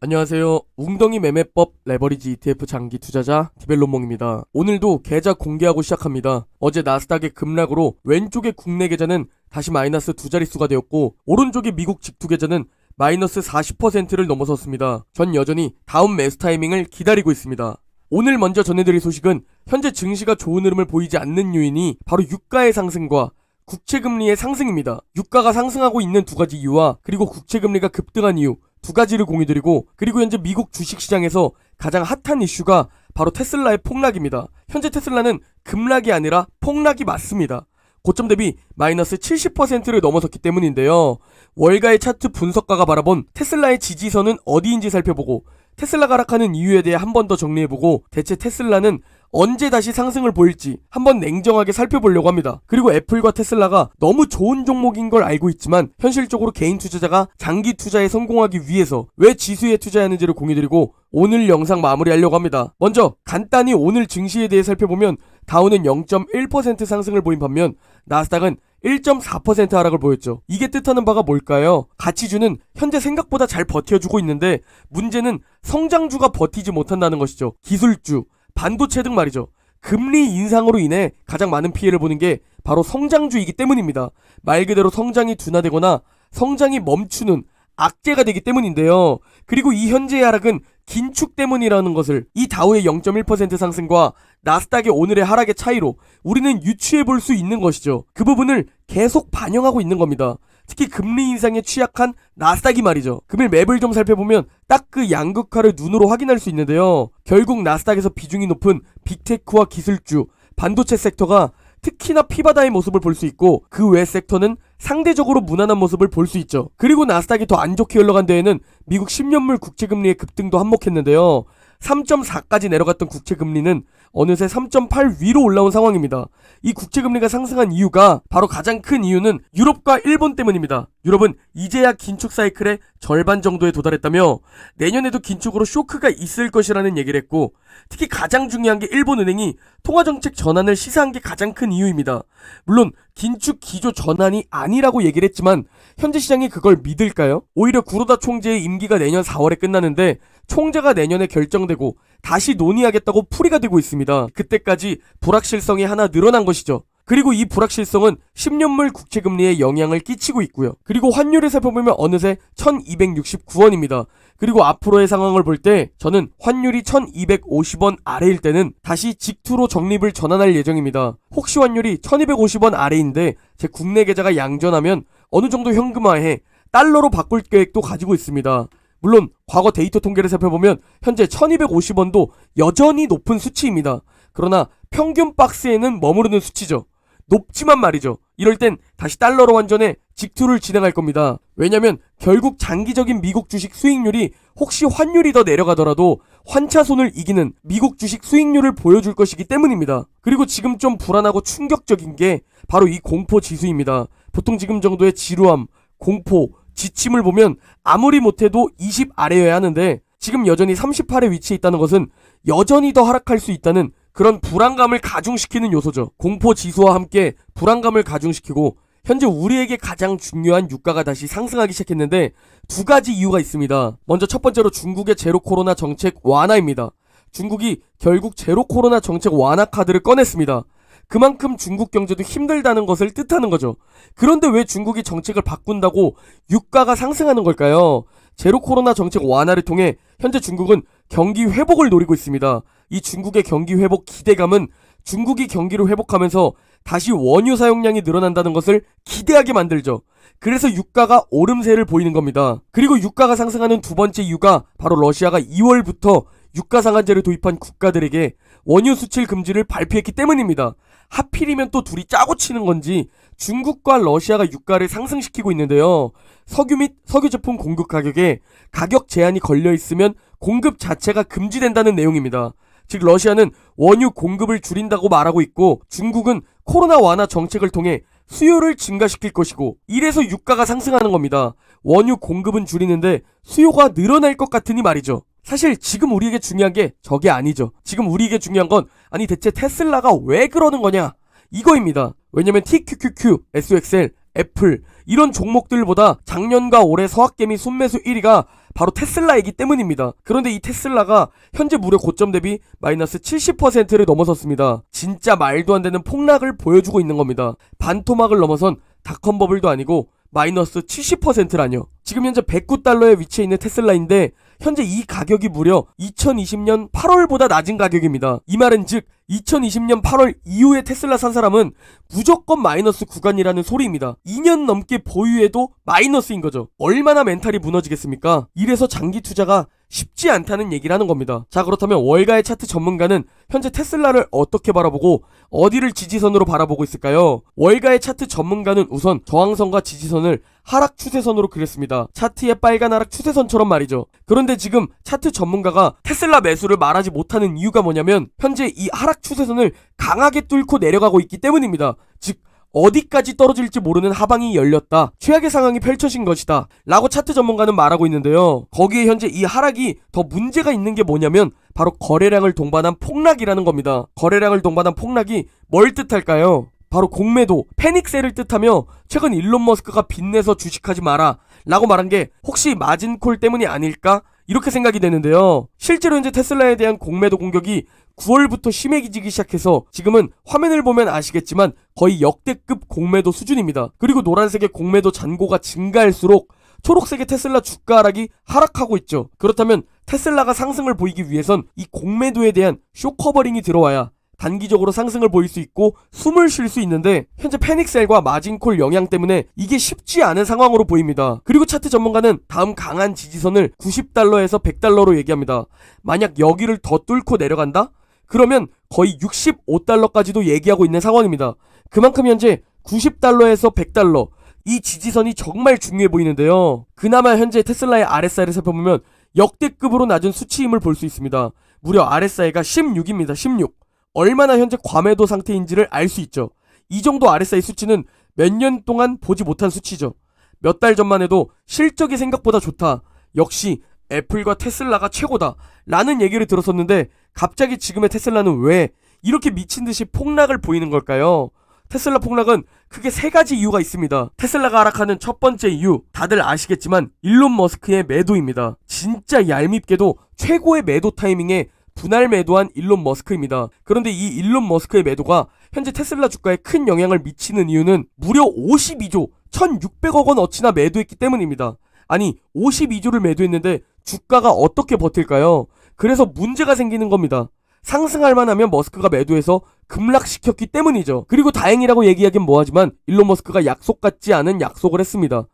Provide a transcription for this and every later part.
안녕하세요. 웅덩이 매매법 레버리지 ETF 장기 투자자 디벨롭몽입니다. 오늘도 계좌 공개하고 시작합니다. 어제 나스닥의 급락으로 왼쪽의 국내 계좌는 다시 마이너스 두 자릿수가 되었고 오른쪽의 미국 직투 계좌는 마이너스 40%를 넘어섰습니다. 전 여전히 다음 매수 타이밍을 기다리고 있습니다. 오늘 먼저 전해드릴 소식은 현재 증시가 좋은 흐름을 보이지 않는 요인이 바로 유가의 상승과 국채금리의 상승입니다. 유가가 상승하고 있는 두 가지 이유와 그리고 국채금리가 급등한 이유 두 가지를 공유드리고, 그리고 현재 미국 주식시장에서 가장 핫한 이슈가 바로 테슬라의 폭락입니다. 현재 테슬라는 급락이 아니라 폭락이 맞습니다. 고점 대비 마이너스 70%를 넘어섰기 때문인데요. 월가의 차트 분석가가 바라본 테슬라의 지지선은 어디인지 살펴보고 테슬라가 하락하는 이유에 대해 한 번 더 정리해보고 대체 테슬라는 언제 다시 상승을 보일지 한번 냉정하게 살펴보려고 합니다. 그리고 애플과 테슬라가 너무 좋은 종목인 걸 알고 있지만 현실적으로 개인 투자자가 장기 투자에 성공하기 위해서 왜 지수에 투자하는지를 공유드리고 오늘 영상 마무리하려고 합니다. 먼저 간단히 오늘 증시에 대해 살펴보면 다우는 0.1% 상승을 보인 반면 나스닥은 1.4% 하락을 보였죠. 이게 뜻하는 바가 뭘까요? 가치주는 현재 생각보다 잘 버텨주고 있는데 문제는 성장주가 버티지 못한다는 것이죠. 기술주, 반도체 등 말이죠. 금리 인상으로 인해 가장 많은 피해를 보는 게 바로 성장주이기 때문입니다. 말 그대로 성장이 둔화되거나 성장이 멈추는 악재가 되기 때문인데요. 그리고 이 현재의 하락은 긴축 때문이라는 것을 이 다우의 0.1% 상승과 나스닥의 오늘의 하락의 차이로 우리는 유추해 볼 수 있는 것이죠. 그 부분을 계속 반영하고 있는 겁니다. 특히 금리 인상에 취약한 나스닥이 말이죠. 금일 맵을 좀 살펴보면 딱 그 양극화를 눈으로 확인할 수 있는데요. 결국 나스닥에서 비중이 높은 빅테크와 기술주, 반도체 섹터가 특히나 피바다의 모습을 볼 수 있고 그 외 섹터는 상대적으로 무난한 모습을 볼 수 있죠. 그리고 나스닥이 더 안 좋게 흘러간 데에는 미국 10년물 국채금리의 급등도 한몫했는데요. 3.4까지 내려갔던 국채금리는 어느새 3.8 위로 올라온 상황입니다. 이 국채금리가 상승한 이유가 바로 가장 큰 이유는 유럽과 일본 때문입니다. 유럽은 이제야 긴축 사이클의 절반 정도에 도달했다며 내년에도 긴축으로 쇼크가 있을 것이라는 얘기를 했고, 특히 가장 중요한 게 일본은행이 통화정책 전환을 시사한 게 가장 큰 이유입니다. 물론 긴축 기조 전환이 아니라고 얘기를 했지만 현재 시장이 그걸 믿을까요? 오히려 구로다 총재의 임기가 내년 4월에 끝나는데 총재가 내년에 결정되고 다시 논의하겠다고 풀이가 되고 있습니다. 그때까지 불확실성이 하나 늘어난 것이죠. 그리고 이 불확실성은 10년물 국채금리에 영향을 끼치고 있고요. 그리고 환율을 살펴보면 어느새 1269원입니다. 그리고 앞으로의 상황을 볼 때 저는 환율이 1250원 아래일 때는 다시 직투로 적립을 전환할 예정입니다. 혹시 환율이 1250원 아래인데 제 국내 계좌가 양전하면 어느 정도 현금화해 달러로 바꿀 계획도 가지고 있습니다. 물론 과거 데이터 통계를 살펴보면 현재 1250원도 여전히 높은 수치입니다. 그러나 평균 박스에는 머무르는 수치죠. 높지만 말이죠. 이럴 땐 다시 달러로 환전해 직투를 진행할 겁니다. 왜냐면 결국 장기적인 미국 주식 수익률이 혹시 환율이 더 내려가더라도 환차손을 이기는 미국 주식 수익률을 보여줄 것이기 때문입니다. 그리고 지금 좀 불안하고 충격적인 게 바로 이 공포 지수입니다. 보통 지금 정도의 지루함, 공포, 지침을 보면 아무리 못해도 20 아래여야 하는데 지금 여전히 38에 위치해 있다는 것은 여전히 더 하락할 수 있다는 그런 불안감을 가중시키는 요소죠. 공포 지수와 함께 불안감을 가중시키고 현재 우리에게 가장 중요한 유가가 다시 상승하기 시작했는데 두 가지 이유가 있습니다. 먼저 첫 번째로 중국의 제로 코로나 정책 완화입니다. 중국이 결국 제로 코로나 정책 완화 카드를 꺼냈습니다. 그만큼 중국 경제도 힘들다는 것을 뜻하는 거죠. 그런데 왜 중국이 정책을 바꾼다고 유가가 상승하는 걸까요? 제로 코로나 정책 완화를 통해 현재 중국은 경기 회복을 노리고 있습니다. 이 중국의 경기 회복 기대감은 중국이 경기를 회복하면서 다시 원유 사용량이 늘어난다는 것을 기대하게 만들죠. 그래서 유가가 오름세를 보이는 겁니다. 그리고 유가가 상승하는 두 번째 이유가 바로 러시아가 2월부터 유가 상한제를 도입한 국가들에게 원유 수출 금지를 발표했기 때문입니다. 하필이면 또 둘이 짜고 치는 건지 중국과 러시아가 유가를 상승시키고 있는데요. 석유 및 석유 제품 공급 가격에 가격 제한이 걸려 있으면 공급 자체가 금지된다는 내용입니다. 즉 러시아는 원유 공급을 줄인다고 말하고 있고 중국은 코로나 완화 정책을 통해 수요를 증가시킬 것이고 이래서 유가가 상승하는 겁니다. 원유 공급은 줄이는데 수요가 늘어날 것 같으니 말이죠. 사실 지금 우리에게 중요한 게 저게 아니죠. 지금 우리에게 중요한 건 아니 대체 테슬라가 왜 그러는 거냐 이거입니다. 왜냐면 TQQQ, SXL, 애플 이런 종목들보다 작년과 올해 서학개미 순매수 1위가 바로 테슬라이기 때문입니다. 그런데 이 테슬라가 현재 무려 고점 대비 마이너스 70%를 넘어섰습니다. 진짜 말도 안 되는 폭락을 보여주고 있는 겁니다. 반토막을 넘어선 닷컴 버블도 아니고 마이너스 70%라뇨. 지금 현재 109달러에 위치해 있는 테슬라인데 현재 이 가격이 무려 2020년 8월보다 낮은 가격입니다. 이 말은 즉 2020년 8월 이후에 테슬라 산 사람은 무조건 마이너스 구간이라는 소리입니다. 2년 넘게 보유해도 마이너스인 거죠. 얼마나 멘탈이 무너지겠습니까? 이래서 장기 투자가 쉽지 않다는 얘기를 하는 겁니다. 자, 그렇다면 월가의 차트 전문가는 현재 테슬라를 어떻게 바라보고 어디를 지지선으로 바라보고 있을까요? 월가의 차트 전문가는 우선 저항선과 지지선을 하락 추세선으로 그렸습니다. 차트의 빨간 하락 추세선처럼 말이죠. 그런데 지금 차트 전문가가 테슬라 매수를 말하지 못하는 이유가 뭐냐면 현재 이 하락 추세선을 강하게 뚫고 내려가고 있기 때문입니다. 즉 어디까지 떨어질지 모르는 하방이 열렸다. 최악의 상황이 펼쳐진 것이다. 라고 차트 전문가는 말하고 있는데요. 거기에 현재 이 하락이 더 문제가 있는 게 뭐냐면 바로 거래량을 동반한 폭락이라는 겁니다. 거래량을 동반한 폭락이 뭘 뜻할까요? 바로 공매도, 패닉셀을 뜻하며 최근 일론 머스크가 빚내서 주식하지 마라 라고 말한 게 혹시 마진콜 때문이 아닐까? 이렇게 생각이 되는데요. 실제로 현재 테슬라에 대한 공매도 공격이 9월부터 심해지기 시작해서 지금은 화면을 보면 아시겠지만 거의 역대급 공매도 수준입니다. 그리고 노란색의 공매도 잔고가 증가할수록 초록색의 테슬라 주가 하락이 하락하고 있죠. 그렇다면 테슬라가 상승을 보이기 위해선 이 공매도에 대한 쇼커버링이 들어와야 단기적으로 상승을 보일 수 있고 숨을 쉴 수 있는데 현재 패닉셀과 마진콜 영향 때문에 이게 쉽지 않은 상황으로 보입니다. 그리고 차트 전문가는 다음 강한 지지선을 90달러에서 100달러로 얘기합니다. 만약 여기를 더 뚫고 내려간다? 그러면 거의 65달러까지도 얘기하고 있는 상황입니다. 그만큼 현재 90달러에서 100달러 이 지지선이 정말 중요해 보이는데요. 그나마 현재 테슬라의 RSI를 살펴보면 역대급으로 낮은 수치임을 볼 수 있습니다. 무려 RSI가 16입니다. 16. 얼마나 현재 과매도 상태인지를 알 수 있죠. 이 정도 RSI 수치는 몇 년 동안 보지 못한 수치죠. 몇 달 전만 해도 실적이 생각보다 좋다. 역시 애플과 테슬라가 최고다. 라는 얘기를 들었었는데 갑자기 지금의 테슬라는 왜 이렇게 미친듯이 폭락을 보이는 걸까요? 테슬라 폭락은 크게 세 가지 이유가 있습니다. 테슬라가 하락하는 첫 번째 이유 다들 아시겠지만 일론 머스크의 매도입니다. 진짜 얄밉게도 최고의 매도 타이밍에 분할 매도한 일론 머스크입니다. 그런데 이 일론 머스크의 매도가 현재 테슬라 주가에 큰 영향을 미치는 이유는 무려 52조 1600억 원 어치나 매도했기 때문입니다. 아니 52조를 매도했는데 주가가 어떻게 버틸까요? 그래서 문제가 생기는 겁니다. 상승할 만하면 머스크가 매도해서 급락시켰기 때문이죠. 그리고 다행이라고 얘기하긴 뭐하지만 일론 머스크가 약속 같지 않은 약속을 했습니다.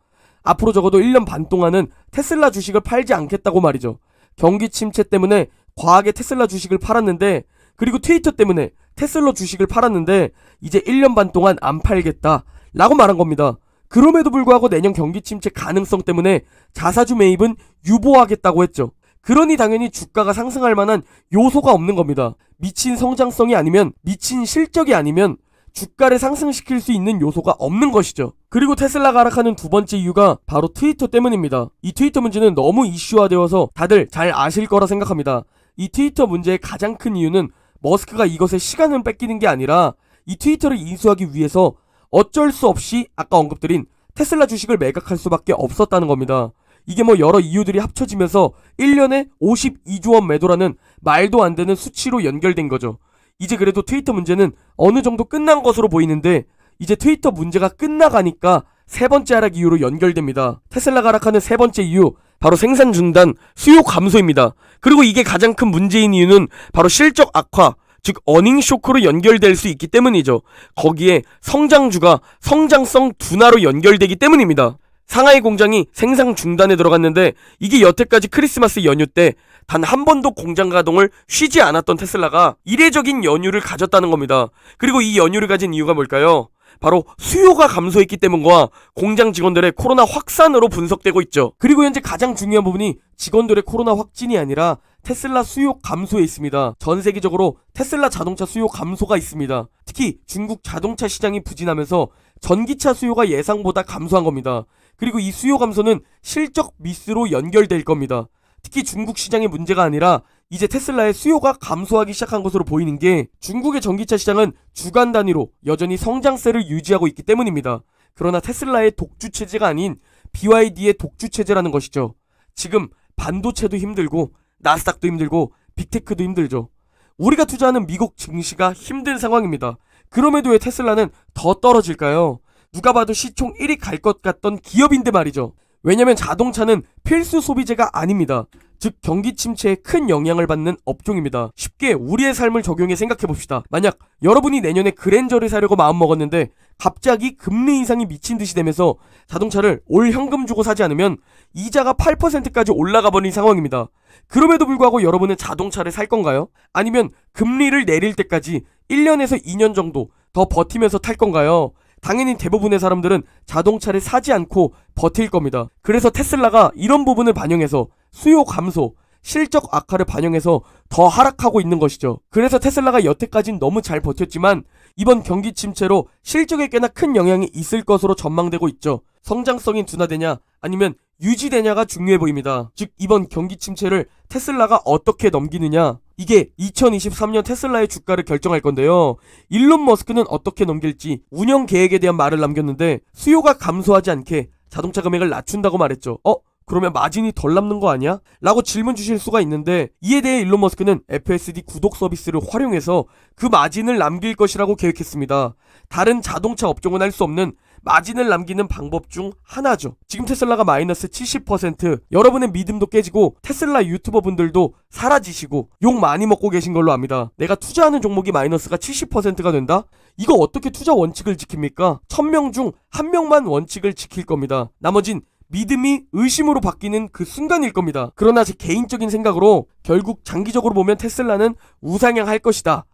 앞으로 적어도 1년 반 동안은 테슬라 주식을 팔지 않겠다고 말이죠. 경기 침체 때문에 과하게 테슬라 주식을 팔았는데 그리고 트위터 때문에 테슬라 주식을 팔았는데 이제 1년 반 동안 안 팔겠다 라고 말한 겁니다. 그럼에도 불구하고 내년 경기 침체 가능성 때문에 자사주 매입은 유보하겠다고 했죠. 그러니 당연히 주가가 상승할 만한 요소가 없는 겁니다. 미친 성장성이 아니면 미친 실적이 아니면 주가를 상승시킬 수 있는 요소가 없는 것이죠. 그리고 테슬라가 하락하는 두 번째 이유가 바로 트위터 때문입니다. 이 트위터 문제는 너무 이슈화되어서 다들 잘 아실 거라 생각합니다. 이 트위터 문제의 가장 큰 이유는 머스크가 이것에 시간을 뺏기는 게 아니라 이 트위터를 인수하기 위해서 어쩔 수 없이 아까 언급드린 테슬라 주식을 매각할 수밖에 없었다는 겁니다. 이게 뭐 여러 이유들이 합쳐지면서 1년에 52조 원 매도라는 말도 안 되는 수치로 연결된 거죠. 이제 그래도 트위터 문제는 어느 정도 끝난 것으로 보이는데 이제 트위터 문제가 끝나가니까 세 번째 하락 이유로 연결됩니다. 테슬라가 하락하는 세 번째 이유 바로 생산 중단, 수요 감소입니다. 그리고 이게 가장 큰 문제인 이유는 바로 실적 악화, 즉 어닝 쇼크로 연결될 수 있기 때문이죠. 거기에 성장주가 성장성 둔화로 연결되기 때문입니다. 상하이 공장이 생산 중단에 들어갔는데 이게 여태까지 크리스마스 연휴 때 단 한 번도 공장 가동을 쉬지 않았던 테슬라가 이례적인 연휴를 가졌다는 겁니다. 그리고 이 연휴를 가진 이유가 뭘까요? 바로 수요가 감소했기 때문과 공장 직원들의 코로나 확산으로 분석되고 있죠. 그리고 현재 가장 중요한 부분이 직원들의 코로나 확진이 아니라 테슬라 수요 감소에 있습니다. 전 세계적으로 테슬라 자동차 수요 감소가 있습니다. 특히 중국 자동차 시장이 부진하면서 전기차 수요가 예상보다 감소한 겁니다. 그리고 이 수요 감소는 실적 미스로 연결될 겁니다. 특히 중국 시장의 문제가 아니라 이제 테슬라의 수요가 감소하기 시작한 것으로 보이는 게 중국의 전기차 시장은 주간 단위로 여전히 성장세를 유지하고 있기 때문입니다. 그러나 테슬라의 독주 체제가 아닌 BYD의 독주 체제라는 것이죠. 지금 반도체도 힘들고 나스닥도 힘들고 빅테크도 힘들죠. 우리가 투자하는 미국 증시가 힘든 상황입니다. 그럼에도 왜 테슬라는 더 떨어질까요? 누가 봐도 시총 1위 갈 것 같던 기업인데 말이죠. 왜냐면 자동차는 필수 소비재가 아닙니다. 즉 경기 침체에 큰 영향을 받는 업종입니다. 쉽게 우리의 삶을 적용해 생각해봅시다. 만약 여러분이 내년에 그랜저를 사려고 마음먹었는데 갑자기 금리 인상이 미친 듯이 되면서 자동차를 올 현금 주고 사지 않으면 이자가 8%까지 올라가 버린 상황입니다. 그럼에도 불구하고 여러분은 자동차를 살 건가요? 아니면 금리를 내릴 때까지 1년에서 2년 정도 더 버티면서 탈 건가요? 당연히 대부분의 사람들은 자동차를 사지 않고 버틸 겁니다. 그래서 테슬라가 이런 부분을 반영해서 수요 감소, 실적 악화를 반영해서 더 하락하고 있는 것이죠. 그래서 테슬라가 여태까진 너무 잘 버텼지만 이번 경기 침체로 실적에 꽤나 큰 영향이 있을 것으로 전망되고 있죠. 성장성이 둔화되냐 아니면 유지되냐가 중요해 보입니다. 즉 이번 경기 침체를 테슬라가 어떻게 넘기느냐, 이게 2023년 테슬라의 주가를 결정할 건데요. 일론 머스크는 어떻게 넘길지 운영 계획에 대한 말을 남겼는데 수요가 감소하지 않게 자동차 금액을 낮춘다고 말했죠. 그러면 마진이 덜 남는 거 아니야? 라고 질문 주실 수가 있는데 이에 대해 일론 머스크는 FSD 구독 서비스를 활용해서 그 마진을 남길 것이라고 계획했습니다. 다른 자동차 업종은 할 수 없는 마진을 남기는 방법 중 하나죠. 지금 테슬라가 마이너스 70%, 여러분의 믿음도 깨지고 테슬라 유튜버 분들도 사라지시고 욕 많이 먹고 계신 걸로 압니다. 내가 투자하는 종목이 마이너스가 70%가 된다? 이거 어떻게 투자 원칙을 지킵니까? 1000명 중 1명만 원칙을 지킬 겁니다. 나머진 믿음이 의심으로 바뀌는 그 순간일 겁니다. 그러나 제 개인적인 생각으로 결국 장기적으로 보면 테슬라는 우상향할 것이다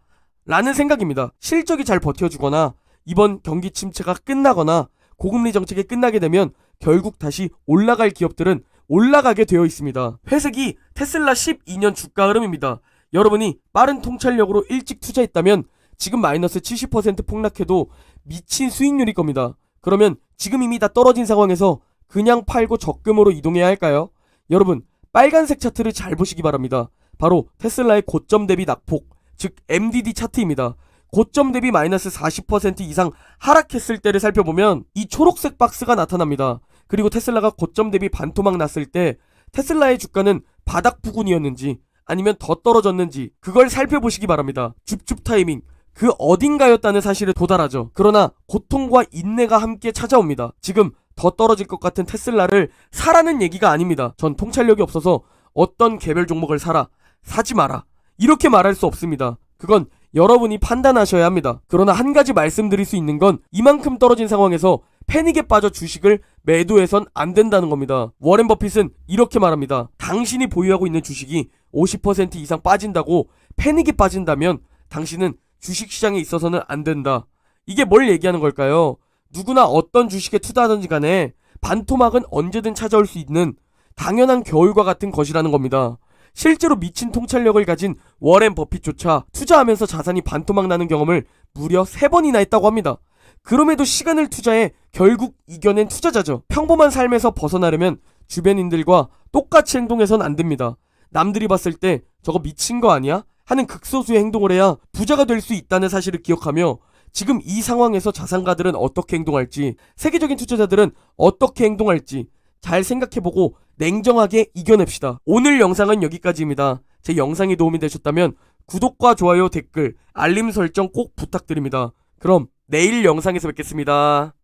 라는 생각입니다. 실적이 잘 버텨주거나 이번 경기 침체가 끝나거나 고금리 정책이 끝나게 되면 결국 다시 올라갈 기업들은 올라가게 되어 있습니다. 회색이 테슬라 12년 주가 흐름입니다. 여러분이 빠른 통찰력으로 일찍 투자했다면 지금 마이너스 70% 폭락해도 미친 수익률일 겁니다. 그러면 지금 이미 다 떨어진 상황에서 그냥 팔고 적금으로 이동해야 할까요? 여러분, 빨간색 차트를 잘 보시기 바랍니다. 바로 테슬라의 고점 대비 낙폭, 즉 MDD 차트입니다. 고점 대비 마이너스 40% 이상 하락했을 때를 살펴보면 이 초록색 박스가 나타납니다. 그리고 테슬라가 고점 대비 반토막 났을 때 테슬라의 주가는 바닥 부근이었는지 아니면 더 떨어졌는지 그걸 살펴보시기 바랍니다. 줍줍 타이밍, 그 어딘가였다는 사실에 도달하죠. 그러나 고통과 인내가 함께 찾아옵니다. 지금 더 떨어질 것 같은 테슬라를 사라는 얘기가 아닙니다. 전 통찰력이 없어서 어떤 개별 종목을 사라, 사지 마라 이렇게 말할 수 없습니다. 그건 여러분이 판단하셔야 합니다. 그러나 한 가지 말씀드릴 수 있는 건 이만큼 떨어진 상황에서 패닉에 빠져 주식을 매도해선 안 된다는 겁니다. 워렌 버핏은 이렇게 말합니다. 당신이 보유하고 있는 주식이 50% 이상 빠진다고 패닉에 빠진다면 당신은 주식시장에 있어서는 안 된다. 이게 뭘 얘기하는 걸까요? 누구나 어떤 주식에 투자하든지 간에 반토막은 언제든 찾아올 수 있는 당연한 겨울과 같은 것이라는 겁니다. 실제로 미친 통찰력을 가진 워렌 버핏조차 투자하면서 자산이 반토막 나는 경험을 무려 3번이나 했다고 합니다. 그럼에도 시간을 투자해 결국 이겨낸 투자자죠. 평범한 삶에서 벗어나려면 주변인들과 똑같이 행동해선 안 됩니다. 남들이 봤을 때 저거 미친 거 아니야? 하는 극소수의 행동을 해야 부자가 될 수 있다는 사실을 기억하며 지금 이 상황에서 자산가들은 어떻게 행동할지, 세계적인 투자자들은 어떻게 행동할지 잘 생각해보고 냉정하게 이겨냅시다. 오늘 영상은 여기까지입니다. 제 영상이 도움이 되셨다면 구독과 좋아요, 댓글, 알림 설정 꼭 부탁드립니다. 그럼 내일 영상에서 뵙겠습니다.